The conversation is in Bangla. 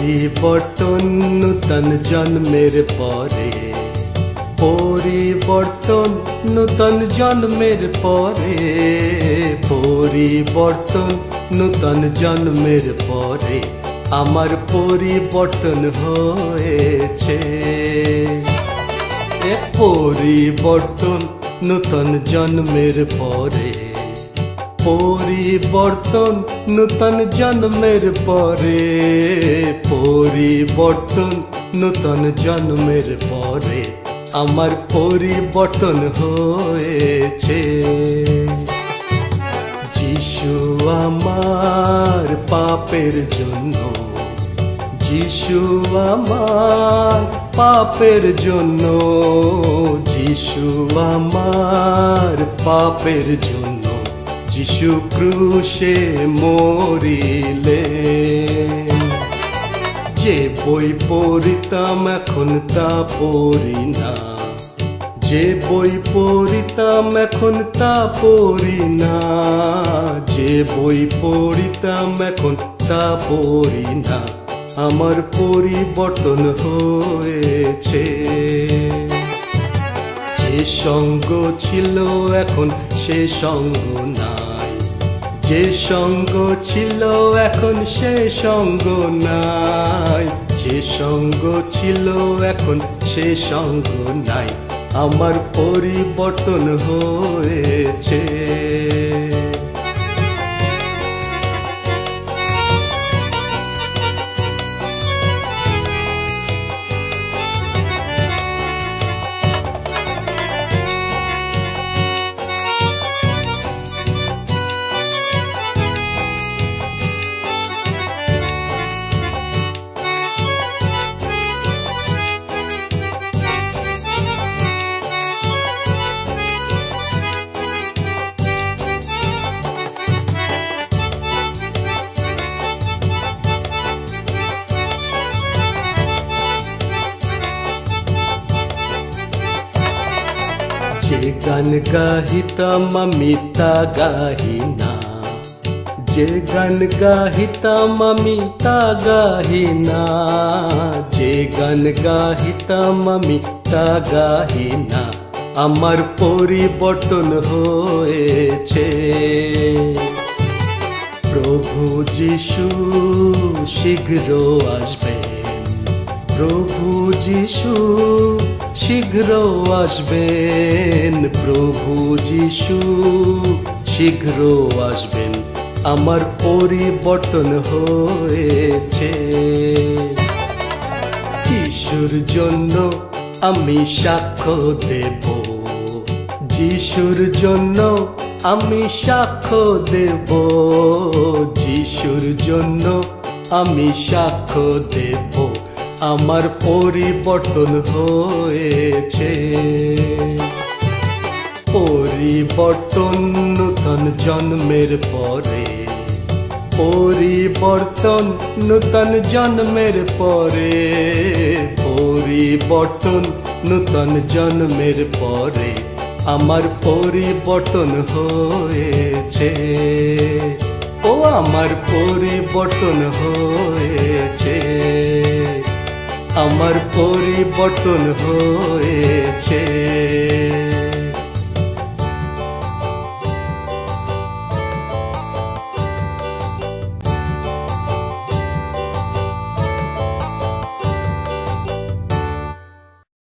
পরিবর্তন নূতন জন্মের পরে, পরিবর্তন নূতন জন্মের পরে, পরিবর্তন নূতন জন্মের পরে আমার পরিবর্তন হয়েছে। এ পরিবর্তন নূতন জন্মের পরে, পরিবর্তন নূতন জন্মের পরে, পরিবর্তন নূতন জন্মের পরে আমার পরিবর্তন হয়েছে। যিশু আমার পাপের জন্য, যিশু আমার পাপের জন্য, যিশু আমার পাপের জন্য যিশু ক্রুশে মরিলেন। যে বই পড়িতাম এখন তা পড়ি না, যে বই পড়িতাম এখন তা পড়ি না, যে বই পড়িতাম এখন তা পড়ি না, আমার পরিবর্তন হয়েছে। যে সঙ্গ ছিল এখন সে সঙ্গ নাই, যে সঙ্গ ছিল এখন সে সঙ্গ নাই, যে সঙ্গ ছিল এখন সে সঙ্গ নাই, আমার পরিবর্তন হয়েছে। যে গান গাহিতাম আমি তা গাহি না, যে গান গাহিতাম আমি তা গাহি না, যে গান গাহিতাম আমি তা গাহি না, আমার পরিবর্তন হয়েছে। প্রভু যিশু শীঘ্র আসবেন, প্রভু যিশু শীঘ্র আসবেন, প্রভু যিশু শীঘ্র আসবেন, আমার পরিবর্তন হয়েছে। যিশুর জন্য আমি সাক্ষ্য দেব, যিশুর জন্য আমি সাক্ষ্য দেব, যিশুর জন্য আমি সাক্ষ্য দেব, আমার পরিবর্তন হয়েছে। পরিবর্তন নূতন জন্মের পরে, পরিবর্তন নূতন জন্মের পরে, পরিবর্তন নূতন জন্মের পরে আমার পরিবর্তন হয়েছে। ও আমার পরিবর্তন হয়েছে, আমার পরিবর্তন হয়েছে।